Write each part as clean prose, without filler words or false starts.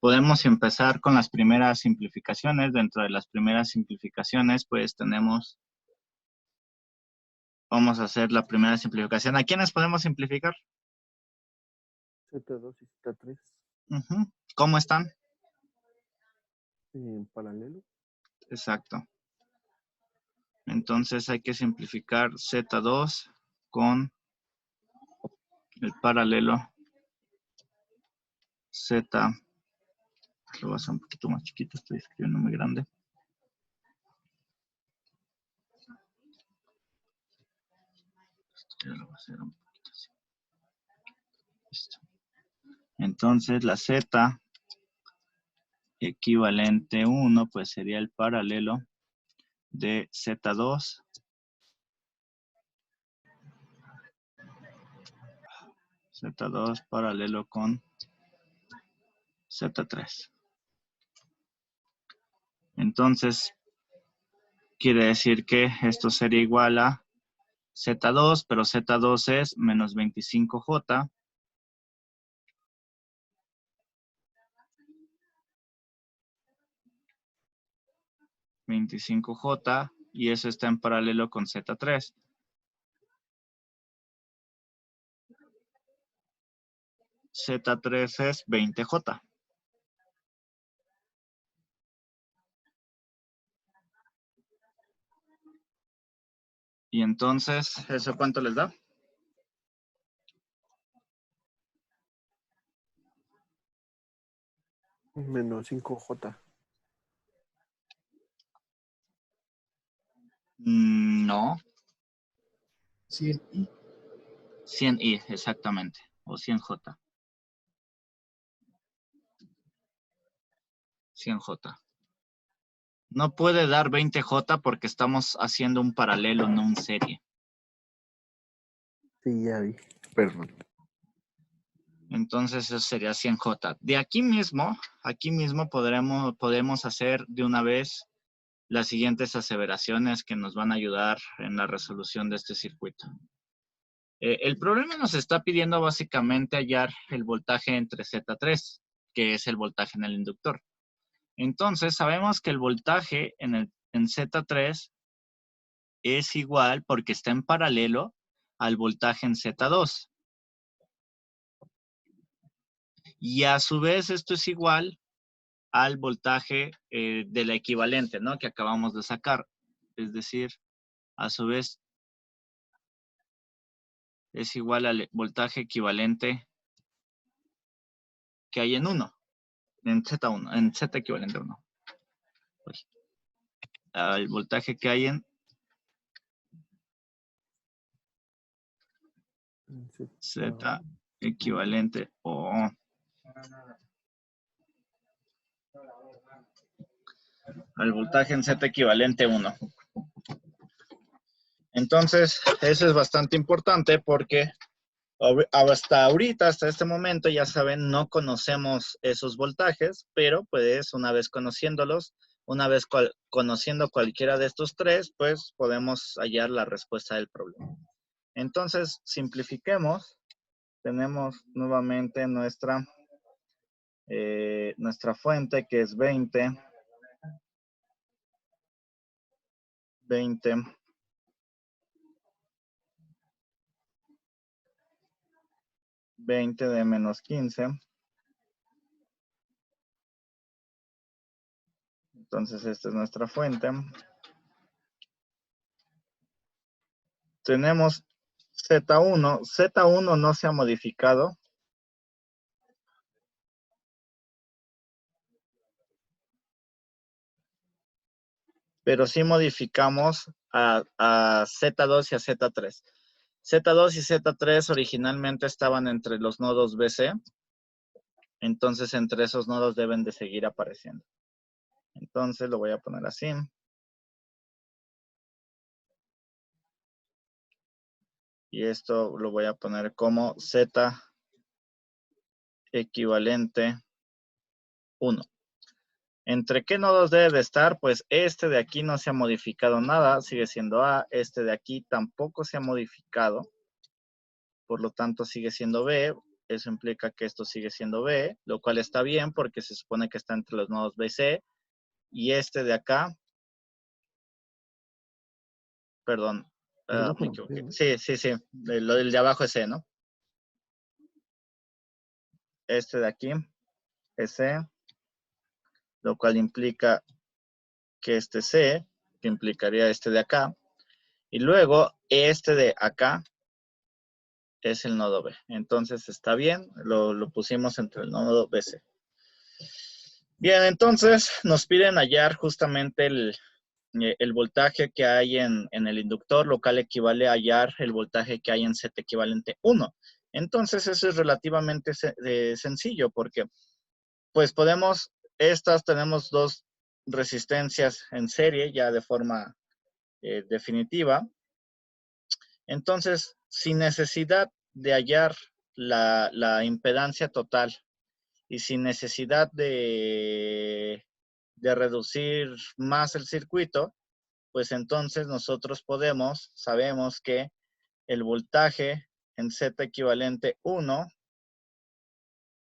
podemos empezar con las primeras simplificaciones. Dentro de las primeras simplificaciones, pues tenemos, vamos a hacer la primera simplificación. ¿A quiénes podemos simplificar? Z2 y Z3. ¿Cómo están? En paralelo. Exacto. Entonces hay que simplificar Z2 con el paralelo Z. Lo voy a hacer un poquito más chiquito, estoy escribiendo muy grande. Esto ya lo voy a hacer un poquito así. Listo. Entonces la Z equivalente 1, pues sería el paralelo de Z2 Z2 paralelo con Z3. Entonces, quiere decir que esto sería igual a Z2, pero Z2 es menos 25J. Y eso está en paralelo con Z3. Z3 es 20J. Y entonces, ¿eso cuánto les da? Menos 5J. No. 100i. 100i, exactamente. O 100J. 100J. No puede dar 20J porque estamos haciendo un paralelo, no un serie. Sí, ya vi. Perdón. Entonces eso sería 100J. De aquí mismo podemos hacer de una vez las siguientes aseveraciones que nos van a ayudar en la resolución de este circuito. El problema nos está pidiendo básicamente hallar el voltaje entre Z3, que es el voltaje en el inductor. Entonces sabemos que el voltaje en Z3 es igual porque está en paralelo al voltaje en Z2. Y a su vez esto es igual al voltaje de la equivalente, ¿no? Que acabamos de sacar. Es decir, a su vez es igual al voltaje equivalente que hay en 1, en Z1, en Z equivalente 1. Al voltaje que hay en Z equivalente o al voltaje en Z equivalente 1. Entonces, eso es bastante importante porque hasta ahorita, hasta este momento, ya saben, no conocemos esos voltajes, pero pues una vez conociéndolos, una vez conociendo cualquiera de estos tres, pues podemos hallar la respuesta del problema. Entonces, simplifiquemos. Tenemos nuevamente nuestra fuente que es 20 de menos 15. Entonces, esta es nuestra fuente. Tenemos Z1. Z1 no se ha modificado. Pero sí modificamos a Z2 y a Z3. Z2 y Z3 originalmente estaban entre los nodos BC. Entonces, entre esos nodos deben de seguir apareciendo. Entonces, lo voy a poner así. Y esto lo voy a poner como Z equivalente 1. ¿Entre qué nodos debe de estar? Pues este de aquí no se ha modificado nada, sigue siendo A. Este de aquí tampoco se ha modificado, por lo tanto sigue siendo B. Eso implica que esto sigue siendo B, lo cual está bien porque se supone que está entre los nodos B y C. Y este de acá, perdón, De abajo me no puede, equivoqué. ¿no? Sí, sí, sí, el de abajo es C, ¿no? Este de aquí es C, lo cual implica que este C, que implicaría este de acá. Y luego este de acá es el nodo B. Entonces está bien, lo pusimos entre el nodo BC. Bien, entonces nos piden hallar justamente el voltaje que hay en el inductor, lo cual equivale a hallar el voltaje que hay en Z equivalente 1. Entonces eso es relativamente sencillo porque pues tenemos dos resistencias en serie ya de forma definitiva. Entonces, sin necesidad de hallar la impedancia total y sin necesidad de reducir más el circuito, pues entonces nosotros sabemos que el voltaje en Z equivalente 1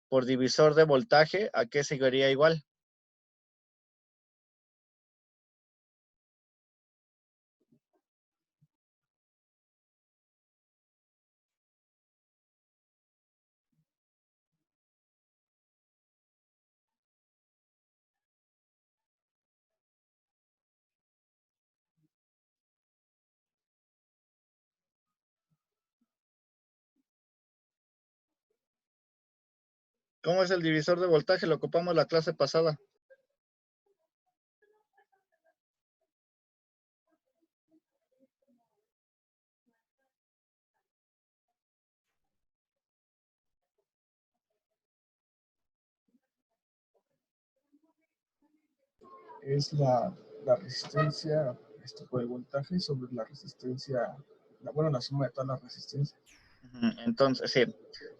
por divisor de voltaje, ¿a qué seguiría igual? ¿Cómo es el divisor de voltaje? Lo ocupamos la clase pasada. Es la resistencia por el voltaje sobre la resistencia, la suma de todas las resistencias. Entonces, sí,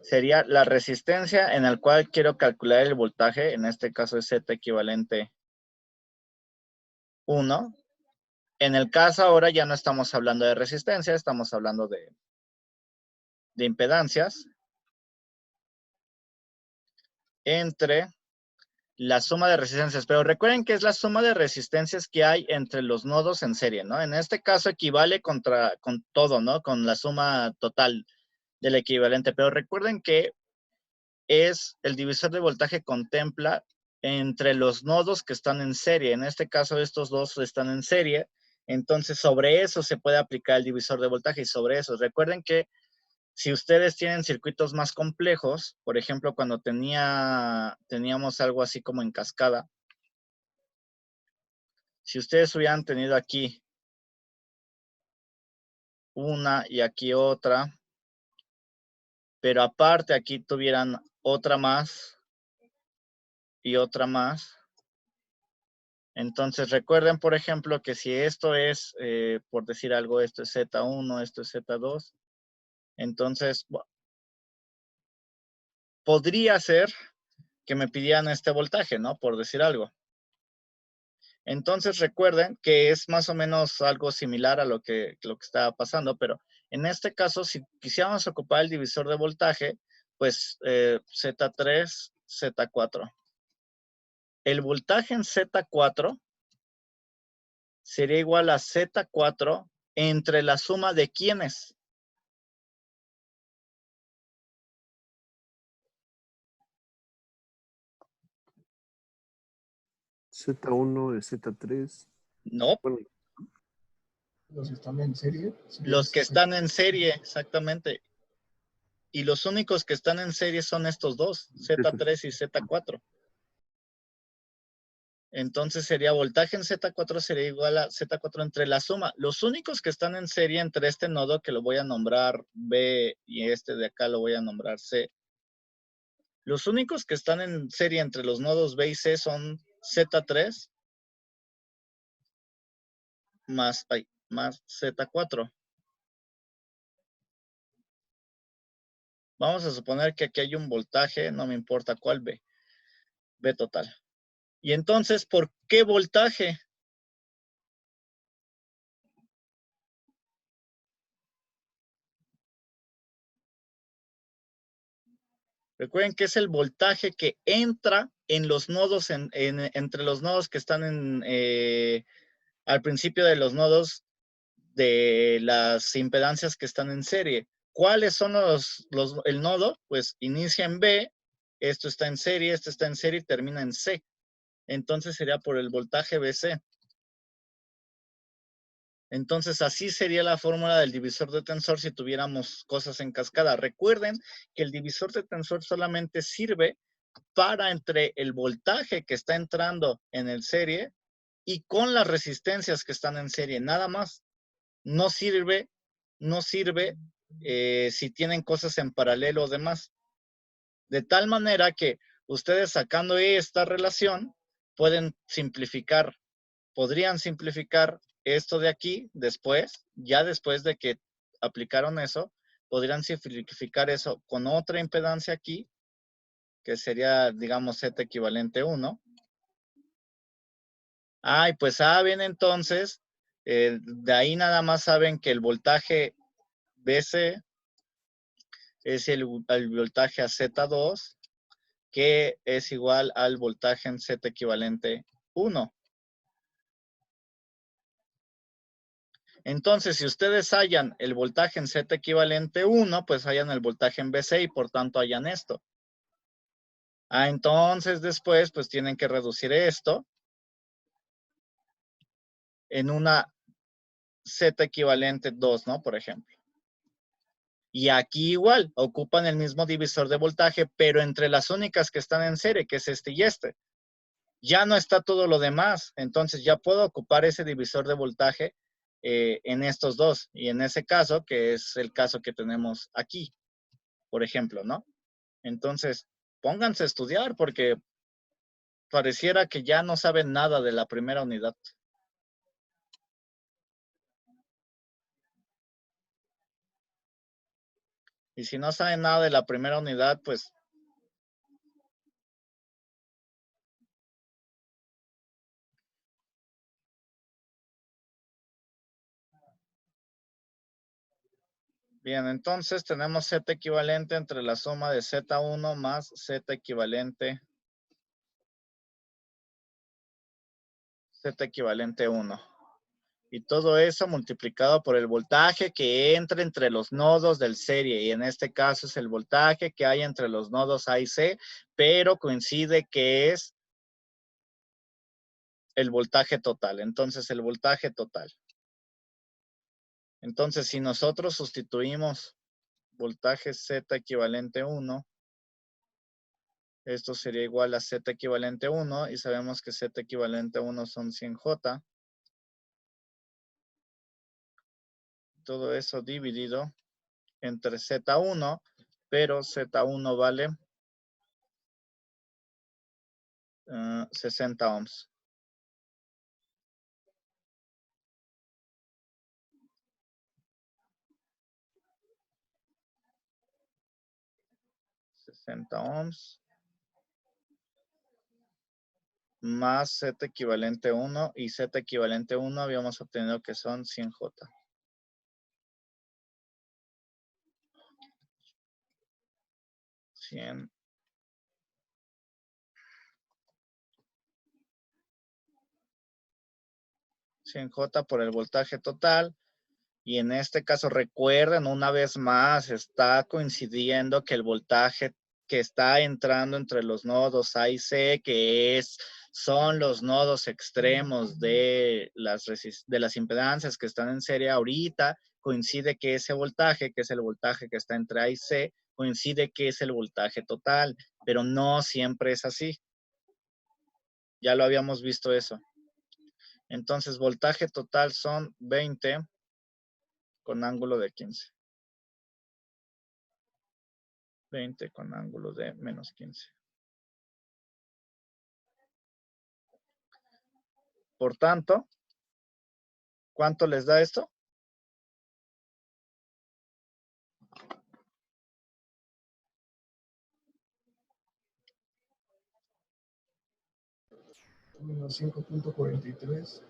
sería la resistencia en la cual quiero calcular el voltaje, en este caso es Z equivalente 1. En el caso ahora ya no estamos hablando de resistencia, estamos hablando de impedancias entre la suma de resistencias, pero recuerden que es la suma de resistencias que hay entre los nodos en serie, ¿no? En este caso equivale con todo, ¿no? Con la suma total del equivalente, pero recuerden que es el divisor de voltaje contempla entre los nodos que están en serie. En este caso estos dos están en serie, entonces sobre eso se puede aplicar el divisor de voltaje y sobre eso. Recuerden que si ustedes tienen circuitos más complejos, por ejemplo, cuando teníamos algo así como en cascada, si ustedes hubieran tenido aquí una y aquí otra, pero aparte aquí tuvieran otra más y otra más, entonces recuerden, por ejemplo, que si esto es, por decir algo, esto es Z1, esto es Z2, entonces podría ser que me pidieran este voltaje, ¿no? Por decir algo. Entonces recuerden que es más o menos algo similar a lo que estaba pasando, pero en este caso, si quisiéramos ocupar el divisor de voltaje, pues Z3, Z4. El voltaje en Z4 sería igual a Z4 entre la suma de ¿quiénes? Z1 de Z3. No, Bueno, Los que están en serie. los que están en serie, exactamente. Y los únicos que están en serie son estos dos, Z3 y Z4. Entonces sería voltaje en Z4 sería igual a Z4 entre la suma. Los únicos que están en serie entre este nodo que lo voy a nombrar B y este de acá lo voy a nombrar C. Los únicos que están en serie entre los nodos B y C son Z3 más Z4. Vamos a suponer que aquí hay un voltaje, no me importa cuál B, B total. Y entonces, ¿por qué voltaje? Recuerden que es el voltaje que entra en los nodos, entre los nodos que están al principio de los nodos de las impedancias que están en serie. ¿Cuáles son el nodo? Pues inicia en B, esto está en serie, esto está en serie y termina en C. Entonces sería por el voltaje BC. Entonces así sería la fórmula del divisor de tensor si tuviéramos cosas en cascada. Recuerden que el divisor de tensor solamente sirve para entre el voltaje que está entrando en el serie y con las resistencias que están en serie, nada más. No sirve si tienen cosas en paralelo o demás. De tal manera que ustedes sacando esta relación podrían simplificar esto de aquí después, ya después de que aplicaron eso, podrían simplificar eso con otra impedancia aquí, que sería, digamos, Z equivalente 1. Y pues saben entonces, de ahí nada más saben que el voltaje BC es el voltaje a Z2, que es igual al voltaje en Z equivalente 1. Entonces, si ustedes hallan el voltaje en Z equivalente 1, pues hallan el voltaje en BC y por tanto hallan esto. Entonces después, pues tienen que reducir esto en una Z equivalente 2, ¿no? Por ejemplo. Y aquí igual, ocupan el mismo divisor de voltaje, pero entre las únicas que están en serie, que es este y este. Ya no está todo lo demás, entonces ya puedo ocupar ese divisor de voltaje en estos dos. Y en ese caso, que es el caso que tenemos aquí, por ejemplo, ¿no? Entonces, pónganse a estudiar porque pareciera que ya no saben nada de la primera unidad. Y si no saben nada de la primera unidad, pues bien, entonces tenemos Z equivalente entre la suma de Z1 más Z equivalente 1. Y todo eso multiplicado por el voltaje que entra entre los nodos del serie. Y en este caso es el voltaje que hay entre los nodos A y C, pero coincide que es el voltaje total. Entonces, el voltaje total. Entonces, si nosotros sustituimos voltaje Z equivalente 1, esto sería igual a Z equivalente 1 y sabemos que Z equivalente 1 son 100J. Todo eso dividido entre Z1, pero Z1 vale 60 ohms. Ohms más Z equivalente 1 y Z equivalente 1 habíamos obtenido que son 100J. 100J por el voltaje total. Y en este caso, recuerden una vez más, está coincidiendo que el voltaje que está entrando entre los nodos A y C, que son los nodos extremos de las impedancias que están en serie ahorita, coincide que ese voltaje, que es el voltaje que está entre A y C, coincide que es el voltaje total, pero no siempre es así. Ya lo habíamos visto eso. Entonces, voltaje total son 20 con ángulo de 15. 20 con ángulo de menos 15. Por tanto, ¿cuánto les da esto? Menos 5.43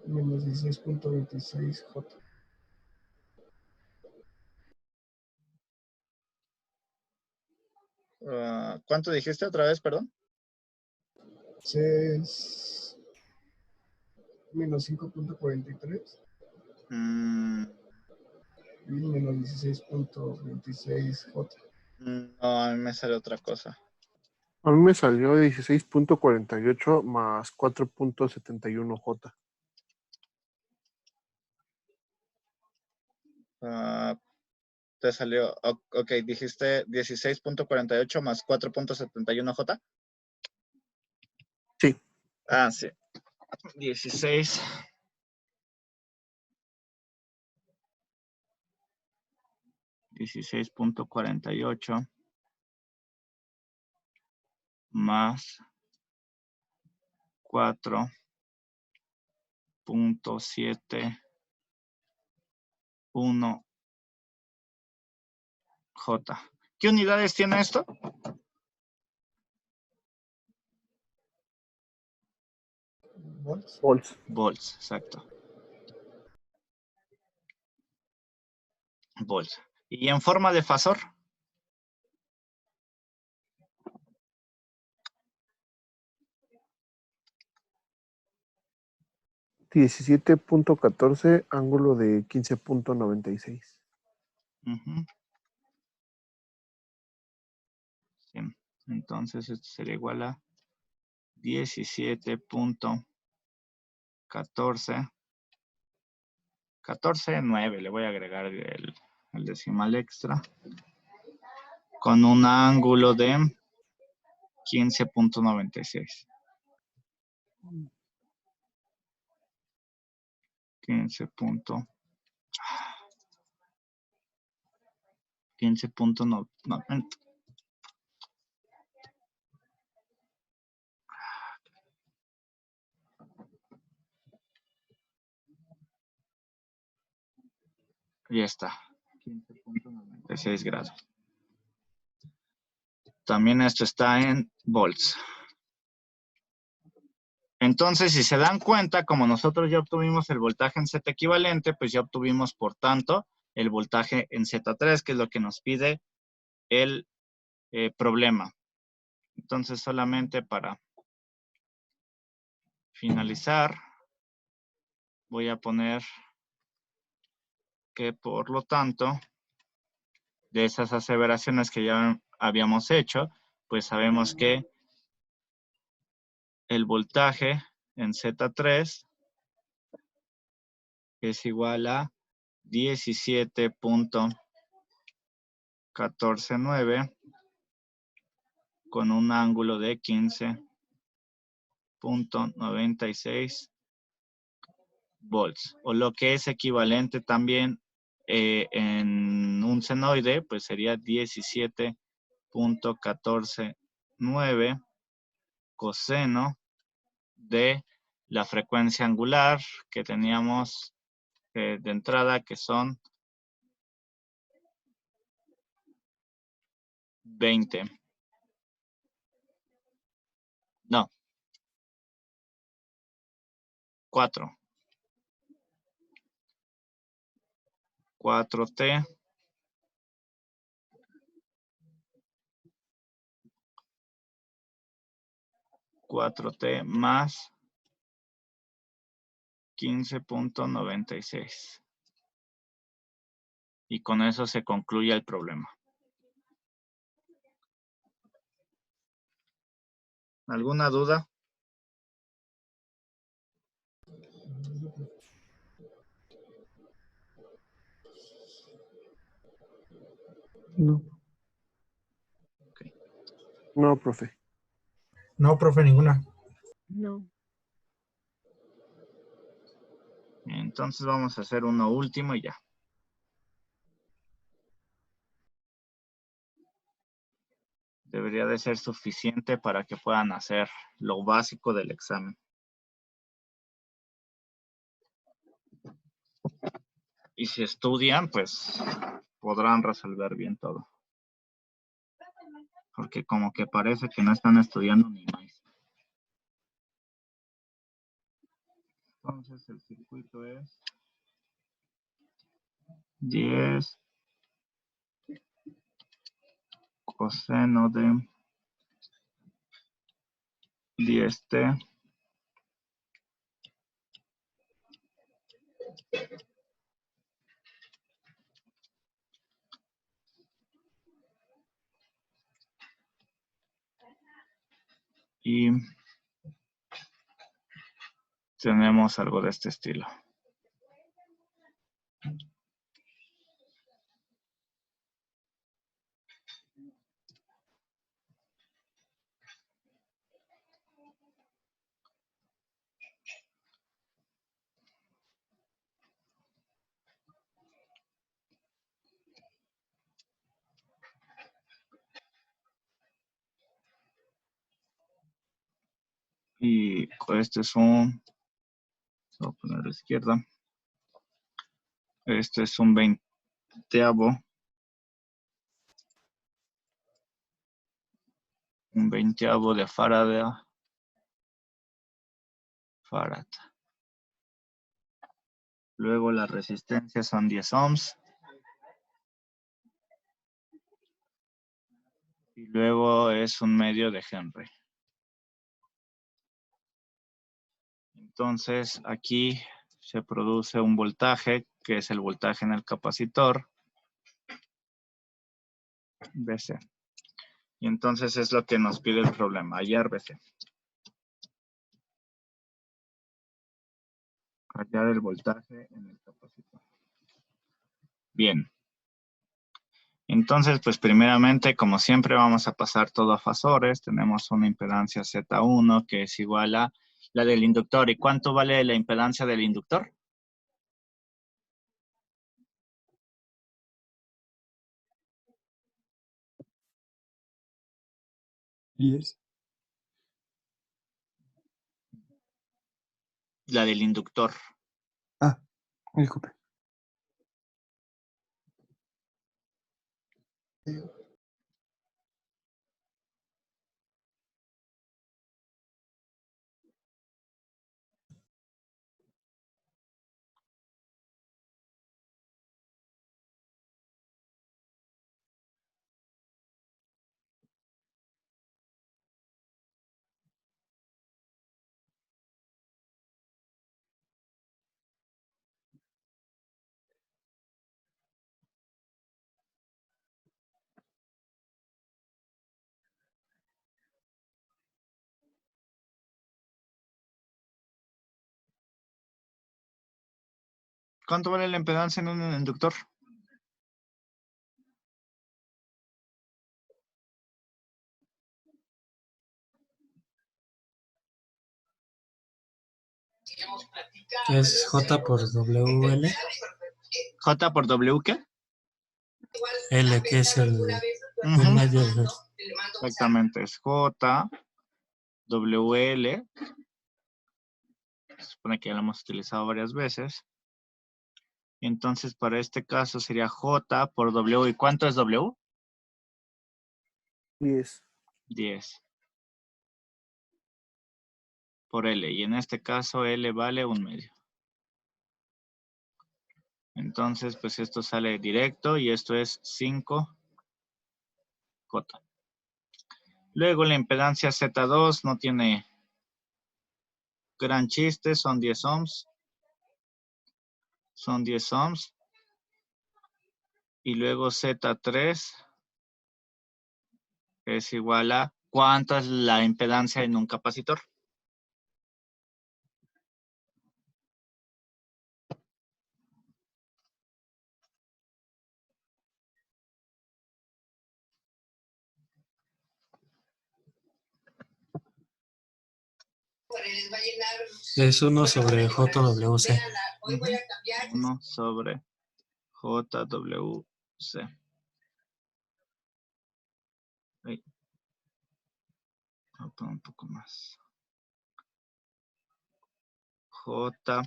menos 16.26 J. ¿Cuánto dijiste otra vez, perdón? Es menos 5.43 y menos 16.26J. No, a mí me sale otra cosa. A mí me salió 16.48 más 4.71J. Te salió, ok, dijiste 16.48 más 4.71J. Sí. Sí. 16. 16.48 más 4.71J. ¿Qué unidades tiene esto? Volts. Volts, exacto. Volts. ¿Y en forma de fasor? $17.14, ángulo de 15.96. Sí. Entonces esto sería igual a 17.14. 14.9, le voy a agregar el decimal extra. Con un ángulo de 15.96. 15.90. Ya está. 15.96 grados. También esto está en volts. Entonces, si se dan cuenta, como nosotros ya obtuvimos el voltaje en Z equivalente, pues ya obtuvimos, por tanto, el voltaje en Z3, que es lo que nos pide el problema. Entonces, solamente para finalizar, voy a poner que, por lo tanto, de esas aseveraciones que ya habíamos hecho, pues sabemos que el voltaje en Z3 es igual a 17.149 con un ángulo de 15.96 volts, o lo que es equivalente también en un senoide, pues sería 17.149 coseno de la frecuencia angular que teníamos de entrada, que son 20. No. 4. 4T más 15.96. Y con eso se concluye el problema. ¿Alguna duda? No. Okay. No, profe. No, profe, ninguna. No. Entonces vamos a hacer uno último y ya. Debería de ser suficiente para que puedan hacer lo básico del examen. Y si estudian, pues podrán resolver bien todo. Porque como que parece que no están estudiando ni más. Entonces el circuito es 10, coseno de 10t y tenemos algo de este estilo. Y este es un, voy a poner a la izquierda. Este es un 20avo. Un 20avo de Farad. Luego la resistencia son 10 ohms. Y luego es un medio de Henry. Entonces aquí se produce un voltaje, que es el voltaje en el capacitor, BC. Y entonces es lo que nos pide el problema, hallar BC. Hallar el voltaje en el capacitor. Bien. Entonces, pues primeramente, como siempre, vamos a pasar todo a fasores. Tenemos una impedancia Z1 que es igual a la del inductor. ¿Y cuánto vale la impedancia del inductor? La del inductor. Disculpe. ¿Cuánto vale la impedancia en un inductor? Es J por WL. ¿J por W qué? L, que es el Ujú. medio de... Exactamente, es J, WL. Se supone que ya lo hemos utilizado varias veces. Entonces, para este caso sería J por W. ¿Y cuánto es W? 10. 10. Por L. Y en este caso L vale 1/2. Entonces, pues esto sale directo y esto es 5J. Luego la impedancia Z2 no tiene gran chiste, son 10 ohms. Son 10 ohms. Y luego Z3 es igual a ¿cuánto es la impedancia en un capacitor? Es 1 sobre JWC. 1 sobre JWC. Ahí. Voy a poner un poco más. J.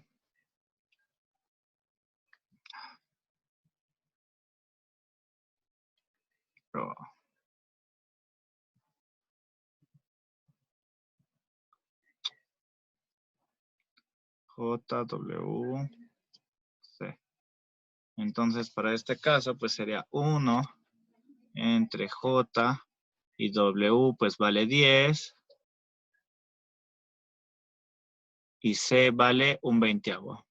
JWC. Entonces, para este caso, pues sería 1 entre J y W, pues vale 10. Y C vale 1/20.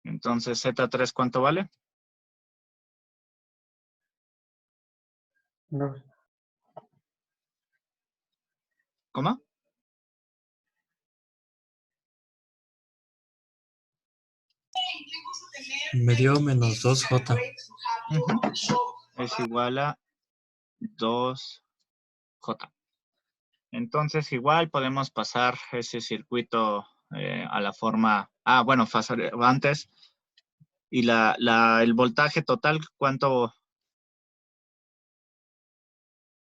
Entonces, Z3, ¿cuánto vale? 2. ¿Cómo? Me dio menos 2J. Es igual a 2J. Entonces, igual podemos pasar ese circuito a la forma... bueno, antes. Y el voltaje total, ¿cuánto?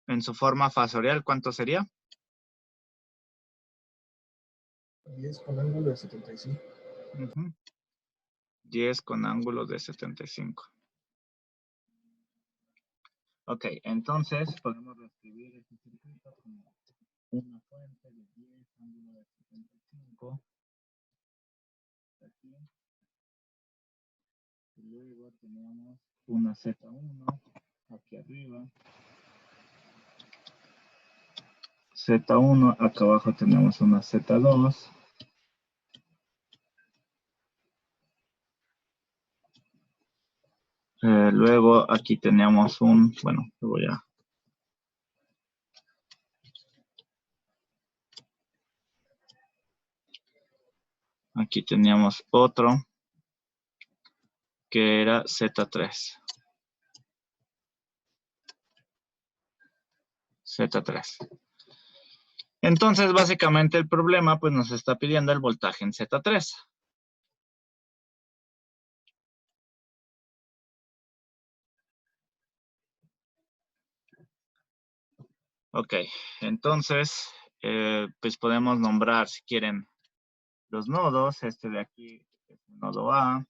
En su forma fasorial, ¿cuánto sería? 10 con ángulo de 75. 10 con ángulo de 75. Ok, entonces podemos reescribir este circuito como una fuente de 10 ángulo de 75. Aquí. Y luego tenemos una Z1 aquí arriba. Z1, acá abajo tenemos una Z2. Luego aquí tenemos bueno, lo voy a... Aquí teníamos otro que era Z3. Z3. Entonces, básicamente el problema pues nos está pidiendo el voltaje en Z3. Ok, entonces, pues podemos nombrar, si quieren, los nodos. Este de aquí es el nodo A.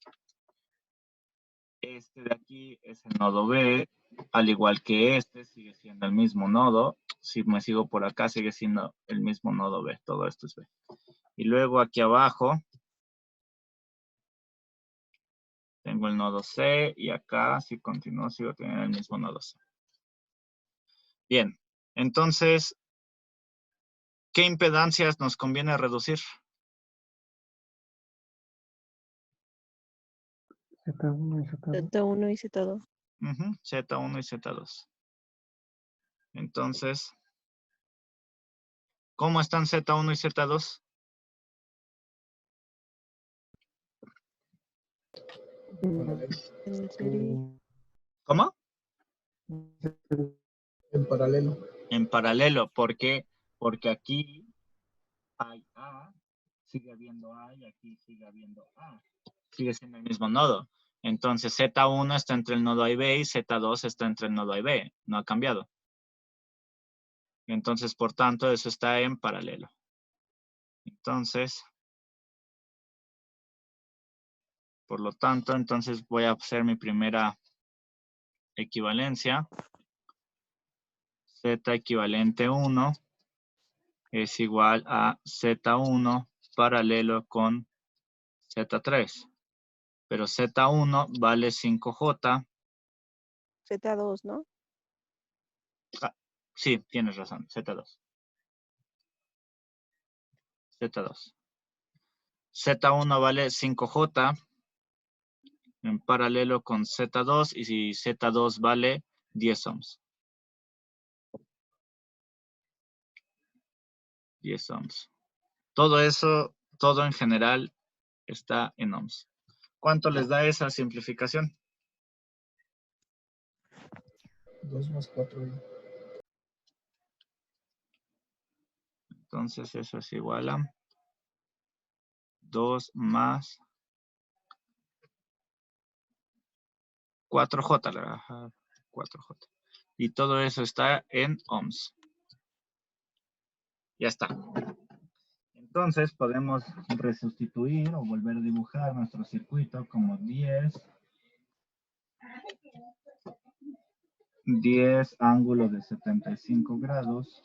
Este de aquí es el nodo B. Al igual que este, sigue siendo el mismo nodo. Si me sigo por acá, sigue siendo el mismo nodo B. Todo esto es B. Y luego aquí abajo tengo el nodo C. Y acá, si continúo, sigo teniendo el mismo nodo C. Bien, entonces, ¿qué impedancias nos conviene reducir? Z1 y Z2. Z1 y Z2. Z1 y Z2. Entonces, ¿cómo están Z1 y Z2? En serie. ¿Cómo? En paralelo. En paralelo. ¿Por qué? Porque aquí hay A, sigue habiendo A y aquí sigue habiendo A. Sigue siendo el mismo nodo. Entonces, Z1 está entre el nodo A y B y Z2 está entre el nodo A y B. No ha cambiado. Entonces, por tanto, eso está en paralelo. Entonces, por lo tanto, entonces voy a hacer mi primera equivalencia. Z equivalente 1 es igual a Z1 paralelo con Z3. Pero Z1 vale 5J. Z2, ¿no? Sí, tienes razón, Z2. Z2. Z1 vale 5J en paralelo con Z2 y si Z2 vale 10 ohms. 10 ohms. Todo eso, todo en general está en ohms. ¿Cuánto les da esa simplificación? 2 más 4. Entonces eso es igual a 2 más 4J. 4J. Y todo eso está en ohms. Ya está. Entonces podemos resustituir o volver a dibujar nuestro circuito como 10 ángulo de 75 grados.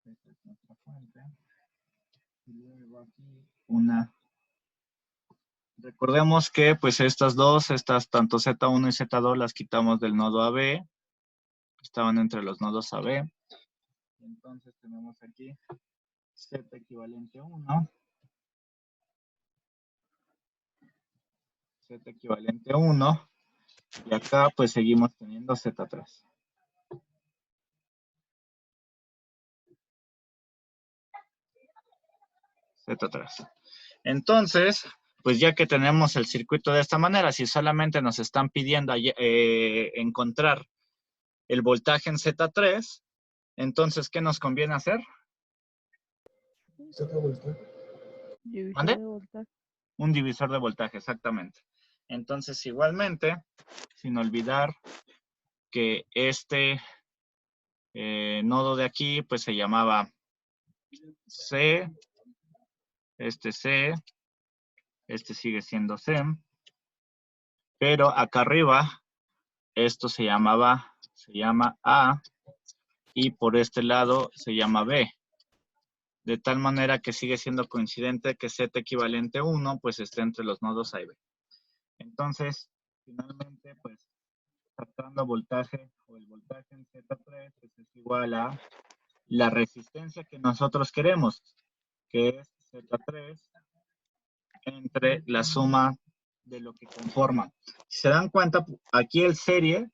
Esta es nuestra fuente. Y luego aquí una Recordemos que pues estas tanto Z1 y Z2 las quitamos del nodo AB. Estaban entre los nodos AB. Entonces tenemos aquí Z equivalente a 1. Z equivalente a 1. Y acá pues seguimos teniendo Z3. Z3. Entonces, pues ya que tenemos el circuito de esta manera, si solamente nos están pidiendo encontrar el voltaje en Z3, entonces, ¿qué nos conviene hacer? Z vuelta. Divisor ¿Mande? de voltaje. Un divisor de voltaje, exactamente. Entonces, igualmente, sin olvidar que este nodo de aquí, pues se llamaba C, este sigue siendo C, pero acá arriba, esto se llama A, y por este lado se llama B. De tal manera que sigue siendo coincidente que Z equivalente a 1, pues esté entre los nodos A y B. Entonces, finalmente, pues, tratando voltaje o el voltaje en Z3 pues, es igual a la resistencia que nosotros queremos, que es Z3 entre la suma de lo que conforma. Si se dan cuenta, aquí el serie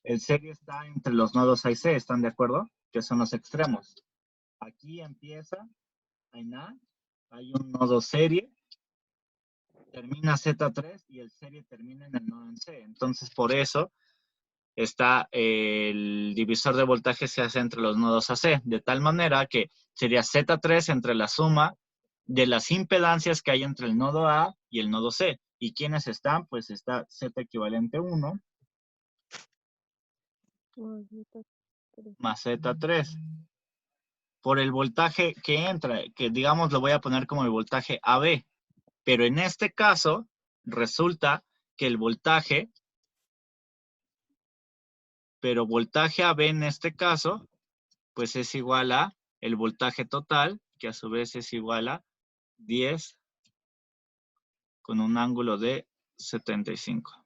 está entre los nodos A y C, ¿están de acuerdo? Que son los extremos. Aquí empieza en A, hay un nodo serie, termina Z3 y el serie termina en el nodo en C. Entonces, por eso está el divisor de voltaje se hace entre los nodos AC, de tal manera que sería Z3 entre la suma de las impedancias que hay entre el nodo A y el nodo C. ¿Y quiénes están? Pues está Z equivalente a 1 más Z3 por el voltaje que entra, que digamos lo voy a poner como el voltaje AB. Pero en este caso, resulta que el voltaje AB en este caso, pues es igual a el voltaje total, que a su vez es igual a 10 con un ángulo de 75.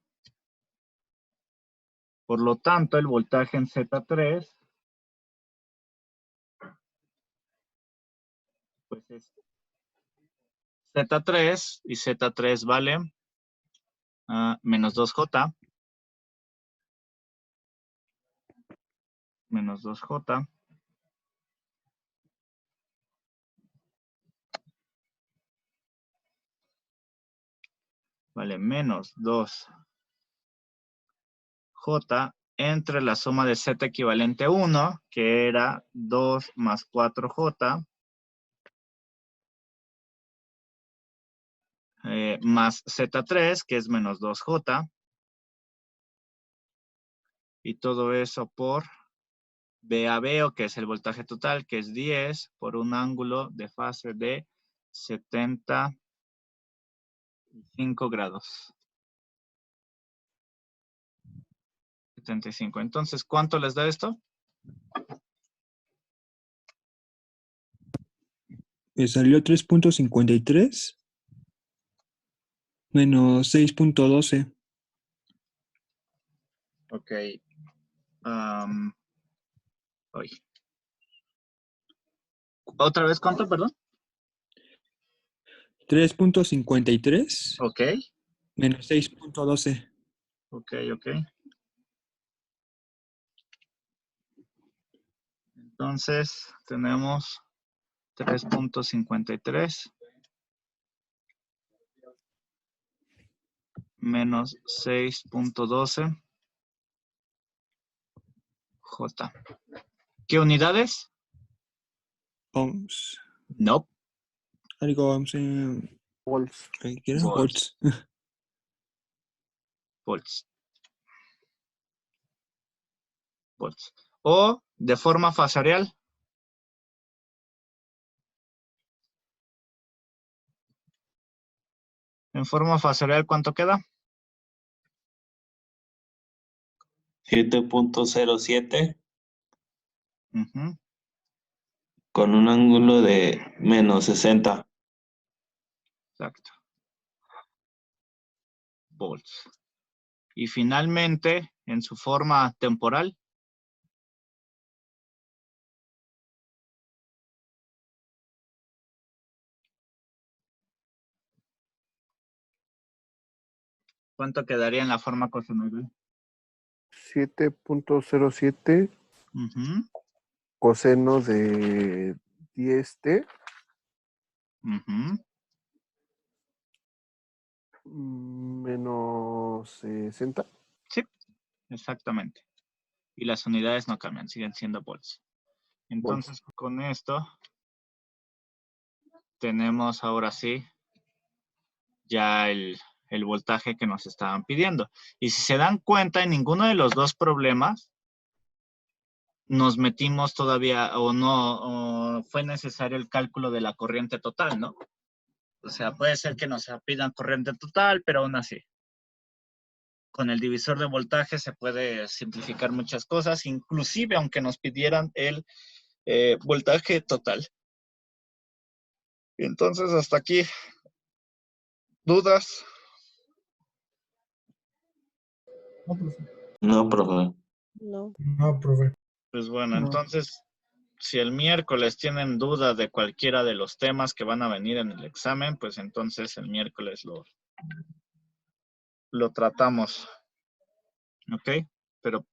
Por lo tanto, el voltaje en Z3, pues es Z3, y Z3 vale menos 2J, menos 2J, vale menos 2J entre la suma de Z equivalente a 1, que era 2 más 4J, más Z3, que es menos 2J, y todo eso por BAB, que es el voltaje total, que es 10, por un ángulo de fase de 75 grados. 75. Entonces, ¿cuánto les da esto? Me salió 3.53 menos 6.12. Ok. ¿Otra vez cuánto, perdón? 3.53 Ok. menos 6.12. Ok. Entonces, tenemos 3.53 menos 6.12 J. ¿Qué unidades? Ohms. No. Algo ohms. Volts. ¿Qué era? Volts. Volts. Volts. O de forma fasorial. En forma fasorial, ¿cuánto queda? 7.07 Ujú. con un ángulo de menos 60. Exacto. volts. Y finalmente, en su forma temporal, ¿cuánto quedaría en la forma cosenoidal? 7.07 Ujú, coseno de 10t ujú. menos 60. Sí, exactamente. Y las unidades no cambian, siguen siendo volts. Entonces, con esto, tenemos ahora sí ya el voltaje que nos estaban pidiendo. Y si se dan cuenta, en ninguno de los dos problemas nos metimos todavía o no, o fue necesario el cálculo de la corriente total, ¿no? O sea, puede ser que nos pidan corriente total, pero aún así. Con el divisor de voltaje se puede simplificar muchas cosas, inclusive aunque nos pidieran el voltaje total. Entonces, hasta aquí, ¿dudas? No, profe. No, profe. No. No, profe. Pues bueno, No. entonces, si el miércoles tienen duda de cualquiera de los temas que van a venir en el examen, pues entonces el miércoles lo tratamos. ¿Ok? Pero